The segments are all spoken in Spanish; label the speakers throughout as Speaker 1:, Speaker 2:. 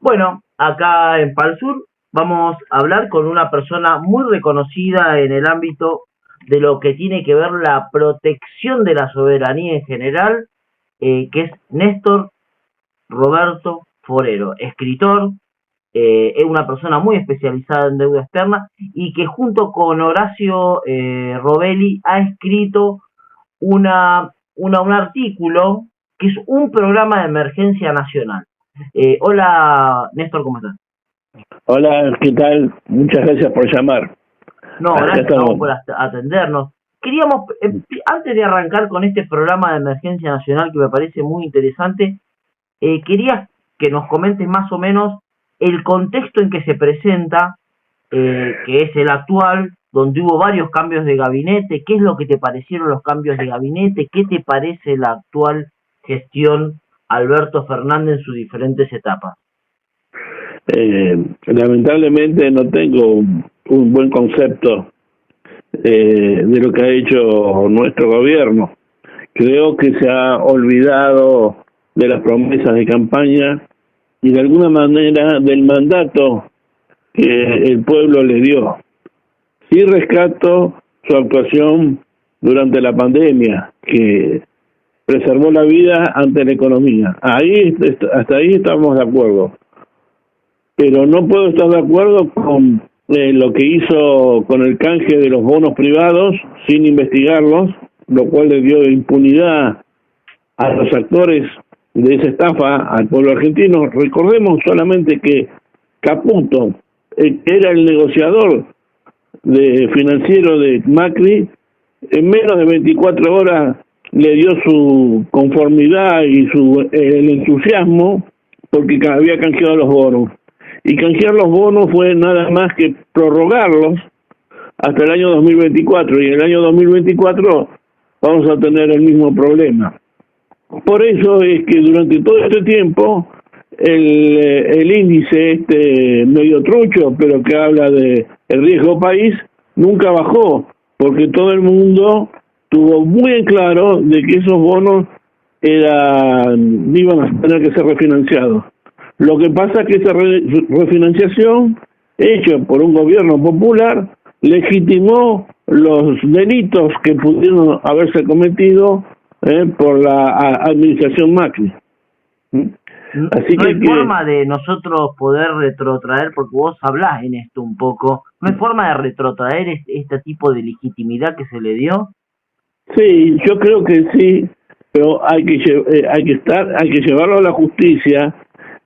Speaker 1: Bueno, acá en Palsur vamos a hablar con una persona muy reconocida en el ámbito de lo que tiene que ver la protección de la soberanía en general, que es Néstor Roberto Forero, escritor, es una persona muy especializada en deuda externa y que junto con Horacio Robelli ha escrito un artículo que es un programa de emergencia nacional. Hola, Néstor, ¿cómo estás?
Speaker 2: Hola, ¿qué tal? Muchas gracias por llamar.
Speaker 1: No,
Speaker 2: Acá
Speaker 1: gracias a vos
Speaker 2: estamos.
Speaker 1: por atendernos. Queríamos, antes de arrancar con este programa de emergencia nacional que me parece muy interesante, quería que nos comentes más o menos el contexto en que se presenta, que es el actual, donde hubo varios cambios de gabinete. ¿Qué es lo que te parecieron los cambios de gabinete? ¿Qué te parece la actual gestión Alberto Fernández en sus diferentes etapas?
Speaker 2: Lamentablemente no tengo un buen concepto de lo que ha hecho nuestro gobierno. Creo que se ha olvidado de las promesas de campaña y de alguna manera del mandato que el pueblo le dio. Sí rescato su actuación durante la pandemia, que preservó la vida ante la economía. Hasta ahí estamos de acuerdo. Pero no puedo estar de acuerdo con lo que hizo con el canje de los bonos privados sin investigarlos, lo cual le dio impunidad a los actores de esa estafa al pueblo argentino. Recordemos solamente que Caputo, que era el negociador financiero de Macri, en menos de 24 horas le dio su conformidad y el entusiasmo porque había canjeado los bonos. Y canjear los bonos fue nada más que prorrogarlos hasta el año 2024, y en el año 2024 vamos a tener el mismo problema. Por eso es que durante todo este tiempo el índice medio trucho, pero que habla de el riesgo país, nunca bajó, porque todo el mundo tuvo muy en claro de que esos bonos iban a tener que ser refinanciados. Lo que pasa es que esa refinanciación, hecha por un gobierno popular, legitimó los delitos que pudieron haberse cometido por la administración Macri.
Speaker 1: Así no hay forma de nosotros poder retrotraer, porque vos hablás en esto un poco, ¿no hay forma de retrotraer este tipo de legitimidad que se le dio?
Speaker 2: Sí, yo creo que sí, pero hay que llevarlo a la justicia.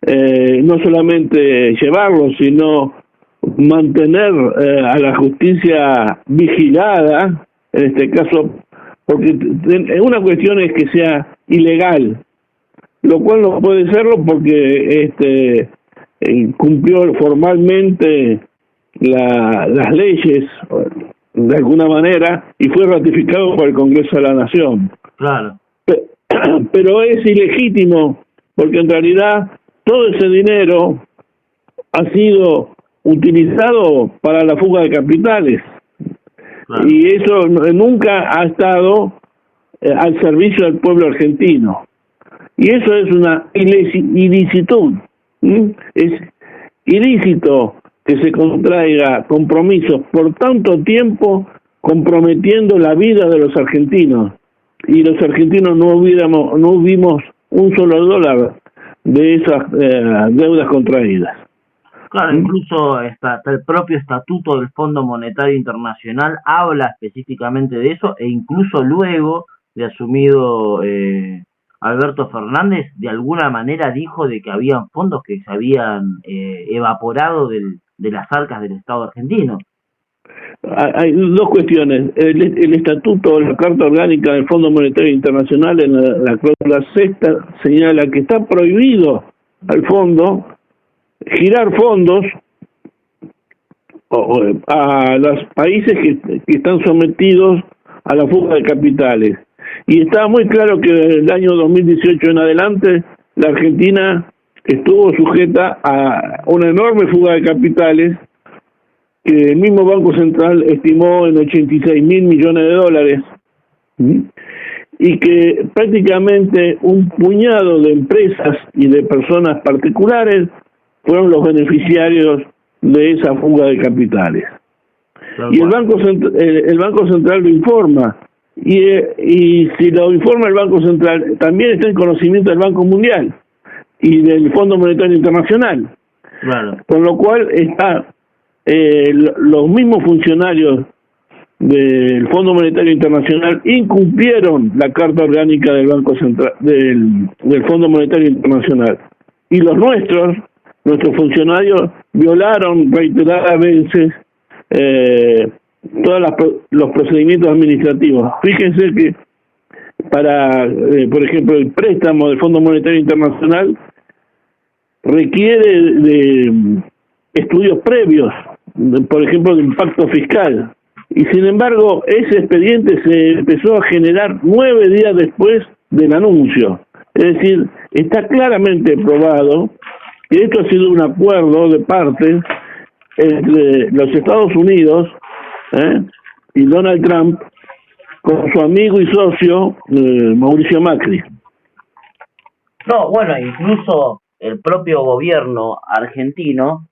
Speaker 2: No solamente llevarlo, sino mantener a la justicia vigilada, en este caso, porque una cuestión es que sea ilegal, lo cual no puede serlo porque cumplió formalmente las leyes de alguna manera y fue ratificado por el Congreso de la Nación.
Speaker 1: Claro.
Speaker 2: Pero es ilegítimo porque en realidad todo ese dinero ha sido utilizado para la fuga de capitales. Claro. Y eso nunca ha estado al servicio del pueblo argentino. Y eso es una ilicitud. Es ilícito que se contraiga compromisos por tanto tiempo comprometiendo la vida de los argentinos. Y los argentinos no vimos un solo dólar de esas deudas contraídas.
Speaker 1: Claro, incluso hasta el propio estatuto del Fondo Monetario Internacional habla específicamente de eso, e incluso luego de asumido Alberto Fernández, de alguna manera dijo de que habían fondos que se habían evaporado de las arcas del Estado argentino.
Speaker 2: Hay dos cuestiones. El estatuto, la Carta Orgánica del Fondo Monetario Internacional, en la cláusula sexta, señala que está prohibido al fondo girar fondos a los países que están sometidos a la fuga de capitales. Y está muy claro que desde el año 2018 en adelante la Argentina estuvo sujeta a una enorme fuga de capitales que el mismo Banco Central estimó en 86.000 millones de dólares, y que prácticamente un puñado de empresas y de personas particulares fueron los beneficiarios de esa fuga de capitales. Y el Banco Central lo informa. Y si lo informa el Banco Central, también está en conocimiento del Banco Mundial y del Fondo Monetario Internacional.
Speaker 1: Claro.
Speaker 2: Con lo cual los mismos funcionarios del Fondo Monetario Internacional incumplieron la Carta Orgánica del Banco Central del Fondo Monetario Internacional, y nuestros funcionarios violaron reiteradas veces todos los procedimientos administrativos. Fíjense que para, por ejemplo, el préstamo del Fondo Monetario Internacional requiere de estudios previos, por ejemplo, de impacto fiscal. Y sin embargo, ese expediente se empezó a generar 9 días después del anuncio. Es decir, está claramente probado que esto ha sido un acuerdo de parte entre los Estados Unidos y Donald Trump con su amigo y socio Mauricio Macri.
Speaker 1: No, bueno, incluso el propio gobierno argentino,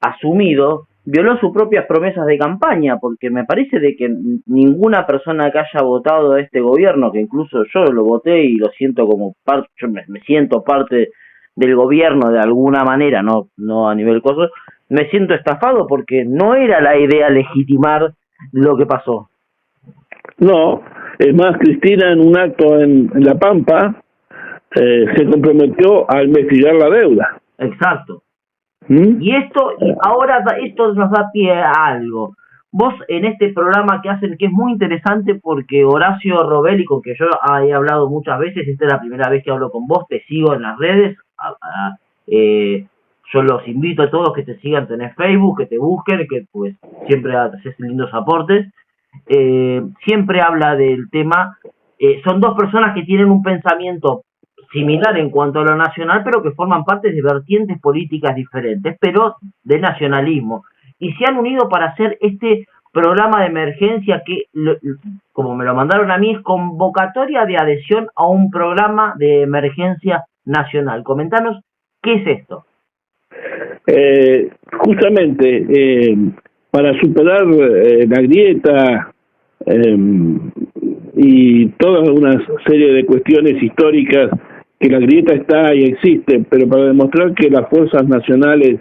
Speaker 1: asumido, violó sus propias promesas de campaña, porque me parece de que ninguna persona que haya votado a este gobierno, que incluso yo lo voté y lo siento como parte, yo me siento parte del gobierno de alguna manera, no a nivel coso, me siento estafado porque no era la idea legitimar lo que pasó.
Speaker 2: No, es más, Cristina en un acto en La Pampa se comprometió a investigar la deuda.
Speaker 1: Exacto. Y ahora esto nos da pie a algo. Vos en este programa que hacen, que es muy interesante porque Horacio Robelli, con que yo he hablado muchas veces, esta es la primera vez que hablo con vos, te sigo en las redes, yo los invito a todos que te sigan, tenés Facebook, que te busquen, que pues siempre haces lindos aportes, siempre habla del tema, son dos personas que tienen un pensamiento similar en cuanto a lo nacional, pero que forman parte de vertientes políticas diferentes, pero de nacionalismo. Y se han unido para hacer este programa de emergencia que, como me lo mandaron a mí, es convocatoria de adhesión a un programa de emergencia nacional. Comentanos, ¿qué es esto?
Speaker 2: Justamente, para superar la grieta y toda una serie de cuestiones históricas, que la grieta está y existe, pero para demostrar que las fuerzas nacionales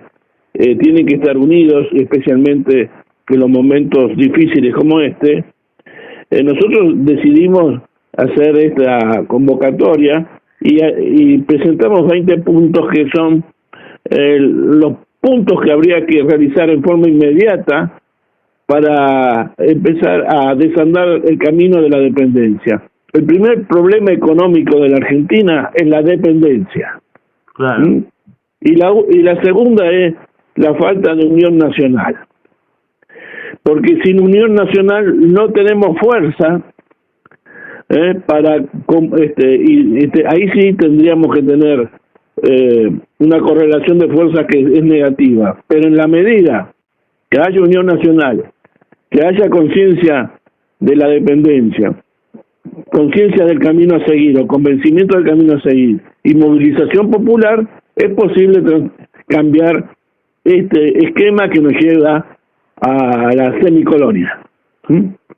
Speaker 2: tienen que estar unidos, especialmente en los momentos difíciles como este, nosotros decidimos hacer esta convocatoria y presentamos 20 puntos que son los puntos que habría que realizar en forma inmediata para empezar a desandar el camino de la dependencia. El primer problema económico de la Argentina es la dependencia.
Speaker 1: Claro.
Speaker 2: Y la segunda es la falta de unión nacional. Porque sin unión nacional no tenemos fuerza ahí sí tendríamos que tener una correlación de fuerzas que es negativa. Pero en la medida que haya unión nacional, que haya conciencia de la dependencia, conciencia del camino a seguir o convencimiento del camino a seguir y movilización popular, es posible cambiar este esquema que nos lleva a la semicolonia.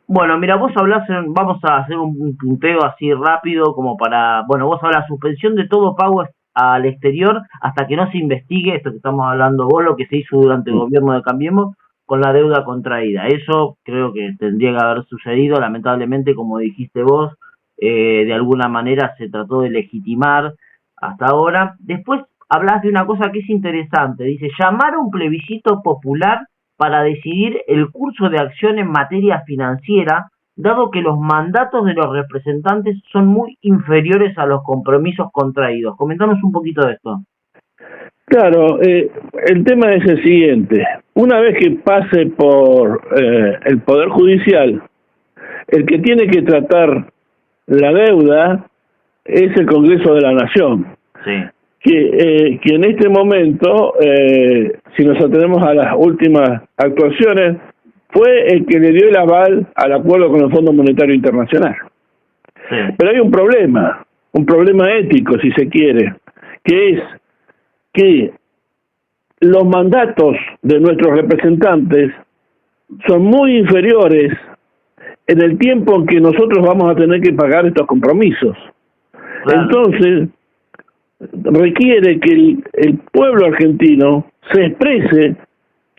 Speaker 1: Bueno, mira, vos hablás, vamos a hacer un punteo así rápido como para, bueno, vos hablas suspensión de todo pago al exterior hasta que no se investigue esto que estamos hablando vos, lo que se hizo durante el gobierno de Cambiemos con la deuda contraída. Eso creo que tendría que haber sucedido, lamentablemente, como dijiste vos, de alguna manera se trató de legitimar hasta ahora. Después hablas de una cosa que es interesante, dice, llamar a un plebiscito popular para decidir el curso de acción en materia financiera, dado que los mandatos de los representantes son muy inferiores a los compromisos contraídos. Comentanos un poquito de esto.
Speaker 2: Claro, el tema es el siguiente. Una vez que pase por el Poder Judicial, el que tiene que tratar la deuda es el Congreso de la Nación.
Speaker 1: Sí.
Speaker 2: Que en este momento, si nos atenemos a las últimas actuaciones, fue el que le dio el aval al acuerdo con el Fondo Monetario Internacional. Sí. Pero hay un problema ético, si se quiere, que es que los mandatos de nuestros representantes son muy inferiores en el tiempo en que nosotros vamos a tener que pagar estos compromisos. Claro. Entonces, requiere que el pueblo argentino se exprese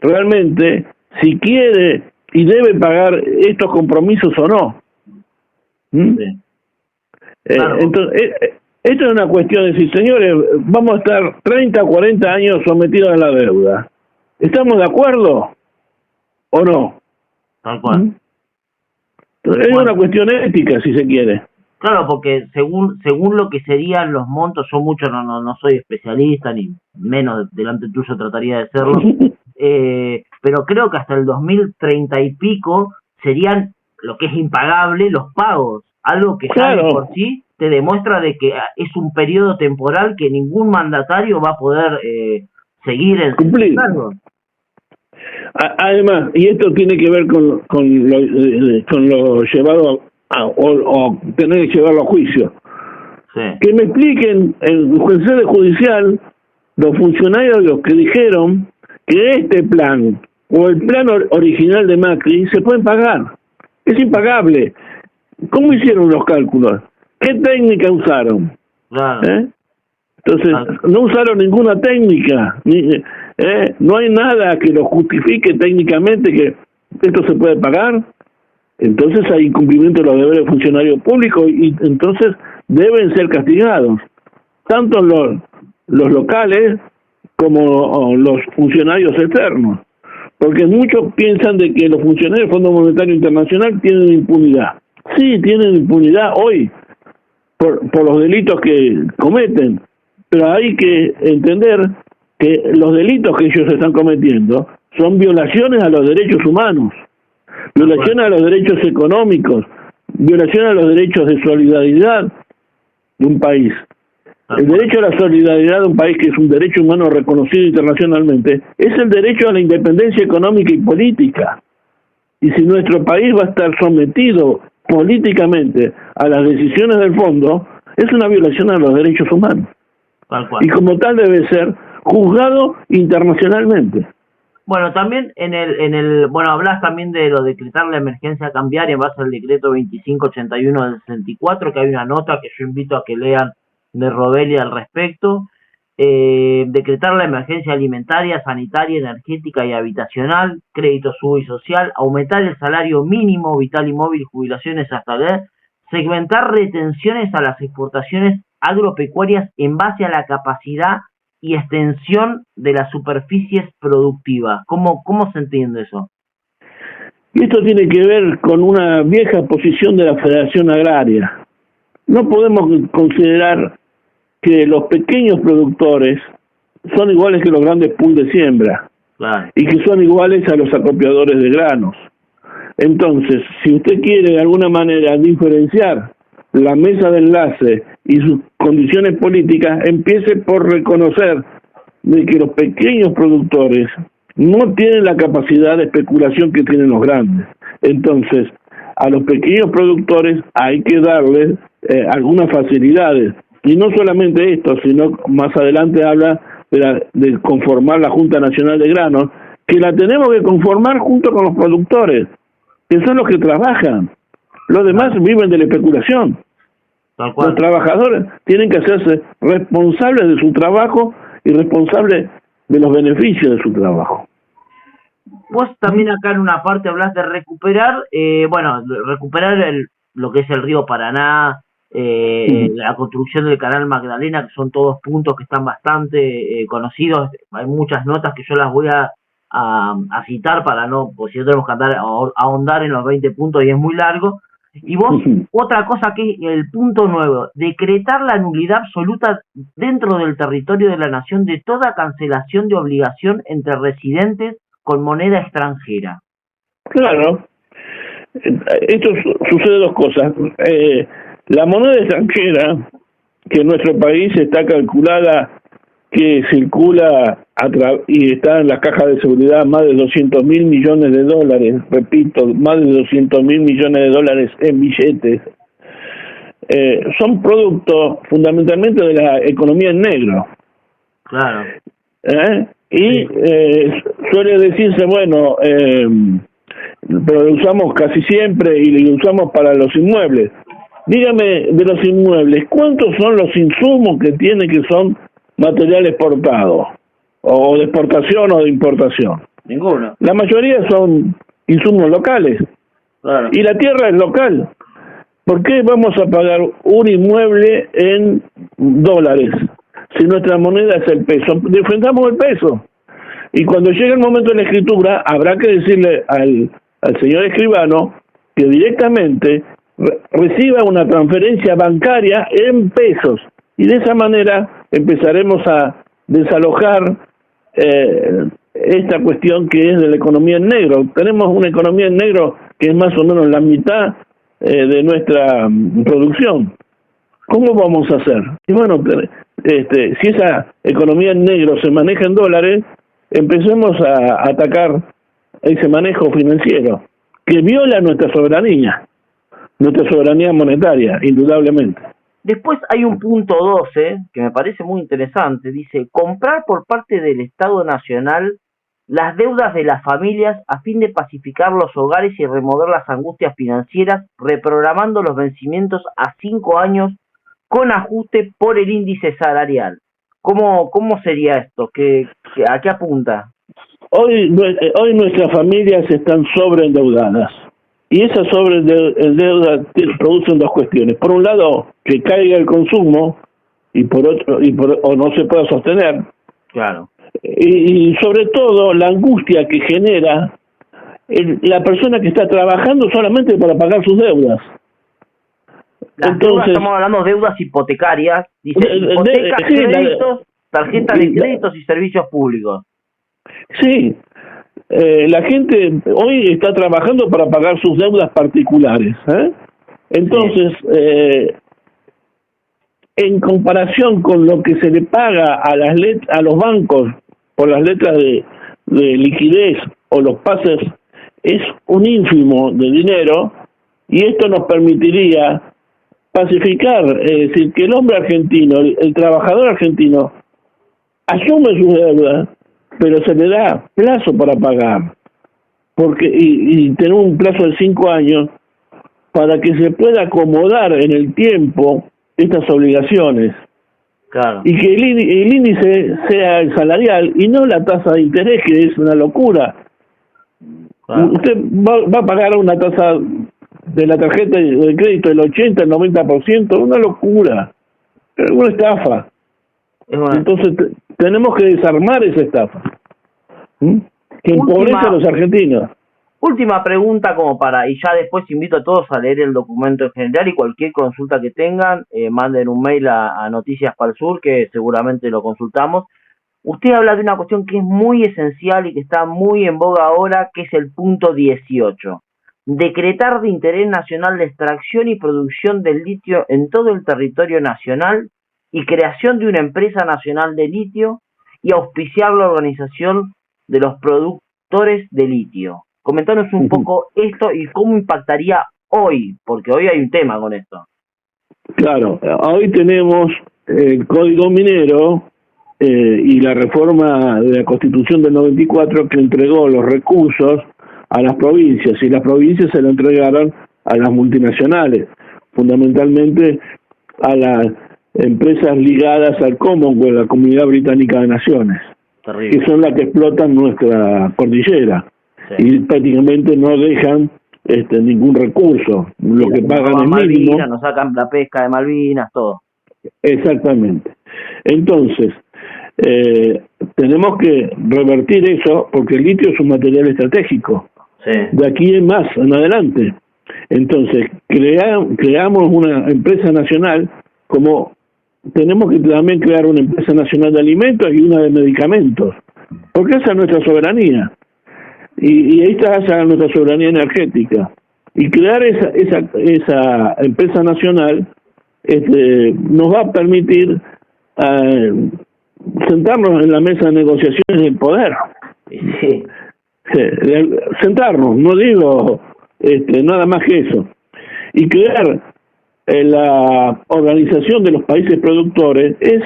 Speaker 2: realmente si quiere y debe pagar estos compromisos o no. Sí. Claro. Entonces, esto es una cuestión de decir, señores, vamos a estar 30 o 40 años sometidos a la deuda. ¿Estamos de acuerdo o no?
Speaker 1: Tal cual.
Speaker 2: Entonces, es una cuestión ética, si se quiere.
Speaker 1: Claro, porque según lo que serían los montos, yo mucho no soy especialista, ni menos delante tuyo trataría de serlo, pero creo que hasta el 2030 y pico serían lo que es impagable los pagos, algo que ya de por sí te demuestra de que es un periodo temporal que ningún mandatario va a poder seguir en
Speaker 2: cumplir. Además, y esto tiene que ver con lo llevado o tener que llevarlo a juicio. Sí. Que me expliquen en el sede judicial los funcionarios que dijeron que este plan o el plan original de Macri se pueden pagar. Es impagable. ¿Cómo hicieron los cálculos? ¿Qué técnica usaron? Claro. Entonces, no usaron ninguna técnica. No hay nada que lo justifique técnicamente que esto se puede pagar. Entonces hay incumplimiento de los deberes de funcionarios públicos y entonces deben ser castigados, tanto los locales como los funcionarios externos, porque muchos piensan de que los funcionarios del Fondo Monetario Internacional tienen impunidad. Sí, tienen impunidad hoy por los delitos que cometen, pero hay que entender que los delitos que ellos están cometiendo son violaciones a los derechos humanos, violaciones a los derechos económicos, violaciones a los derechos de solidaridad de un país. El derecho a la solidaridad de un país, que es un derecho humano reconocido internacionalmente, es el derecho a la independencia económica y política. Y si nuestro país va a estar sometido políticamente a las decisiones del fondo, es una violación a los derechos humanos. Tal cual. Y como tal debe ser juzgado internacionalmente.
Speaker 1: Bueno, también bueno, hablas también de lo de decretar la emergencia cambiaria en base al decreto 2581 del 64, que hay una nota que yo invito a que lean de Rovelli al respecto. Decretar la emergencia alimentaria, sanitaria, energética y habitacional, crédito subo y social, aumentar el salario mínimo, vital y móvil, jubilaciones hasta la segmentar retenciones a las exportaciones agropecuarias en base a la capacidad y extensión de las superficies productivas. ¿Cómo se entiende eso?
Speaker 2: Y esto tiene que ver con una vieja posición de la Federación Agraria. No podemos considerar que los pequeños productores son iguales que los grandes pools de siembra. Claro. Y que son iguales a los acopiadores de granos. Entonces, si usted quiere de alguna manera diferenciar la mesa de enlace y sus condiciones políticas, empiece por reconocer de que los pequeños productores no tienen la capacidad de especulación que tienen los grandes. Entonces, a los pequeños productores hay que darles algunas facilidades. Y no solamente esto, sino más adelante habla de conformar la Junta Nacional de Granos, que la tenemos que conformar junto con los productores, que son los que trabajan. Los demás viven de la especulación. Los trabajadores tienen que hacerse responsables de su trabajo y responsables de los beneficios de su trabajo.
Speaker 1: Vos también acá en una parte hablas de recuperar, recuperar lo que es el río Paraná, la construcción del canal Magdalena, que son todos puntos que están bastante conocidos. Hay muchas notas que yo las voy a citar para no, pues si no tenemos que andar a ahondar en los 20 puntos y es muy largo. Y vos, otra cosa que es el punto nuevo, decretar la nulidad absoluta dentro del territorio de la nación de toda cancelación de obligación entre residentes con moneda extranjera.
Speaker 2: Claro, esto sucede dos cosas. La moneda extranjera, que en nuestro país está calculada que circula y está en las cajas de seguridad más de 200.000 millones de dólares, repito, más de 200.000 millones de dólares en billetes, son productos fundamentalmente de la economía en negro.
Speaker 1: Claro.
Speaker 2: Y suele decirse, bueno, pero lo usamos casi siempre y lo usamos para los inmuebles. Dígame, de los inmuebles, ¿cuántos son los insumos que tiene que son material exportado? O de exportación o de importación.
Speaker 1: Ninguno.
Speaker 2: La mayoría son insumos locales.
Speaker 1: Claro.
Speaker 2: Y la tierra es local. ¿Por qué vamos a pagar un inmueble en dólares si nuestra moneda es el peso? Defendamos el peso. Y cuando llegue el momento de la escritura, habrá que decirle al señor escribano que directamente reciba una transferencia bancaria en pesos. Y de esa manera empezaremos a desalojar esta cuestión que es de la economía en negro. Tenemos una economía en negro que es más o menos la mitad de nuestra producción. ¿Cómo vamos a hacer? Y bueno, si esa economía en negro se maneja en dólares, empecemos a atacar ese manejo financiero que viola nuestra soberanía monetaria, indudablemente.
Speaker 1: Después hay un punto 12 que me parece muy interesante. Dice, comprar por parte del Estado Nacional las deudas de las familias a fin de pacificar los hogares y remover las angustias financieras, reprogramando los vencimientos a 5 años con ajuste por el índice salarial. ¿Cómo sería esto? ¿A qué apunta?
Speaker 2: Hoy nuestras familias están sobreendeudadas. Y esas sobredeudas producen dos cuestiones. Por un lado, que caiga el consumo y por otro, o no se pueda sostener.
Speaker 1: Claro.
Speaker 2: Y sobre todo la angustia que genera la persona que está trabajando solamente para pagar sus deudas.
Speaker 1: Entonces, estamos hablando de deudas hipotecarias, dice hipotecas, créditos, tarjetas de créditos y servicios públicos.
Speaker 2: Sí. La gente hoy está trabajando para pagar sus deudas particulares. Entonces, en comparación con lo que se le paga a los bancos por las letras de liquidez o los pases, es un ínfimo de dinero, y esto nos permitiría pacificar, es decir, que el hombre argentino, el trabajador argentino, asume sus deudas, pero se le da plazo para pagar, porque y tener un plazo de 5 años para que se pueda acomodar en el tiempo estas obligaciones.
Speaker 1: Claro. Y
Speaker 2: que el índice sea el salarial y no la tasa de interés, que es una locura. Claro. Usted va a pagar una tasa de la tarjeta de crédito del 80, el 90%, una locura, una estafa. Entonces tenemos que desarmar esa estafa que empobrece a los argentinos.
Speaker 1: Última pregunta y ya después invito a todos a leer el documento en general, y cualquier consulta que tengan, manden un mail a Noticias Pal Sur, que seguramente lo consultamos. Usted habla de una cuestión que es muy esencial y que está muy en boga ahora, que es el punto 18. Decretar de interés nacional la extracción y producción del litio en todo el territorio nacional y creación de una empresa nacional de litio, y auspiciar la organización de los productores de litio. Comentanos un poco esto y cómo impactaría hoy, porque hoy hay un tema con esto.
Speaker 2: Claro, hoy tenemos el Código Minero y la reforma de la Constitución del 94, que entregó los recursos a las provincias, y las provincias se lo entregaron a las multinacionales, fundamentalmente a las empresas ligadas al Commonwealth, la Comunidad Británica de Naciones. Terrible. Que son las que explotan nuestra cordillera. Sí. Y prácticamente no dejan ningún recurso. Lo que pagan es mínimo.
Speaker 1: Nos sacan la pesca de Malvinas, todo.
Speaker 2: Exactamente. Entonces, tenemos que revertir eso, porque el litio es un material estratégico. Sí. De aquí en más, en adelante. Entonces, creamos una empresa nacional, como tenemos que también crear una empresa nacional de alimentos y una de medicamentos, porque esa es nuestra soberanía. Y ahí está nuestra soberanía energética. Y crear esa empresa nacional nos va a permitir sentarnos en la mesa de negociaciones del poder. Sí. Sentarnos, no digo nada más que eso. Y crear la organización de los países productores es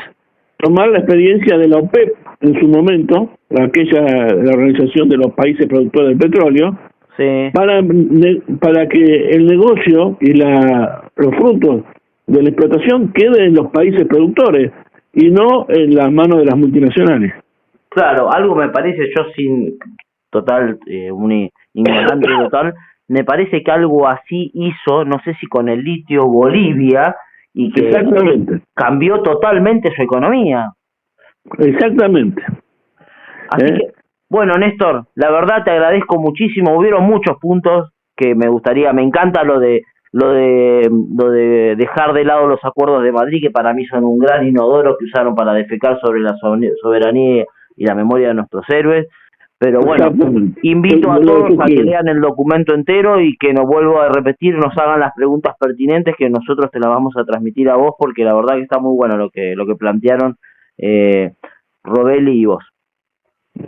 Speaker 2: tomar la experiencia de la OPEP, en su momento, la Organización de los Países Productores del Petróleo,
Speaker 1: Sí.
Speaker 2: para que el negocio y los frutos de la explotación queden en los países productores y no en las manos de las multinacionales.
Speaker 1: Claro, algo me parece, yo sin total, un ignorante total, me parece que algo así hizo, no sé si con el litio Bolivia, y que
Speaker 2: Exactamente.
Speaker 1: cambió totalmente su economía.
Speaker 2: Exactamente.
Speaker 1: Así que, bueno, Néstor, la verdad te agradezco muchísimo. Hubieron muchos puntos que me gustaría, me encanta lo de dejar de lado los acuerdos de Madrid, que para mí son un gran inodoro que usaron para defecar sobre la soberanía y la memoria de nuestros héroes. Pero bueno, invito a todos a que lean el documento entero y que, no vuelvo a repetir, nos hagan las preguntas pertinentes, que nosotros te las vamos a transmitir a vos, porque la verdad que está muy bueno lo que plantearon Robeli y vos.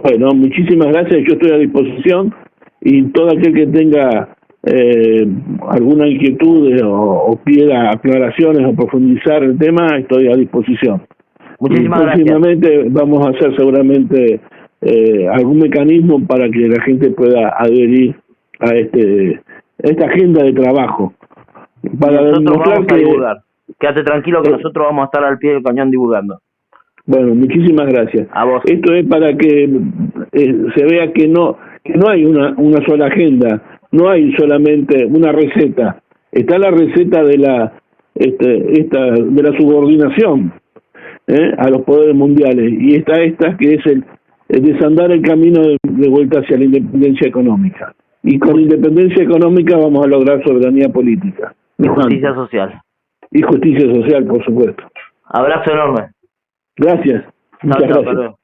Speaker 2: Bueno, muchísimas gracias, yo estoy a disposición, y todo aquel que tenga alguna inquietud o pida aclaraciones o profundizar el tema, estoy a disposición.
Speaker 1: Muchísimas gracias.
Speaker 2: Próximamente vamos a hacer seguramente algún mecanismo para que la gente pueda adherir a esta agenda de trabajo. Para
Speaker 1: nosotros vamos a divulgar. Quédate tranquilo que nosotros vamos a estar al pie del cañón divulgando.
Speaker 2: Bueno, muchísimas gracias.
Speaker 1: A vos.
Speaker 2: Esto es para que se vea que no hay una sola agenda, no hay solamente una receta. Está la receta de la subordinación a los poderes mundiales, y está esta que es el desandar el camino de vuelta hacia la independencia económica. Y con independencia económica vamos a lograr soberanía política.
Speaker 1: Y justicia social.
Speaker 2: Y justicia social, por supuesto.
Speaker 1: Abrazo enorme.
Speaker 2: Gracias. Muchas gracias.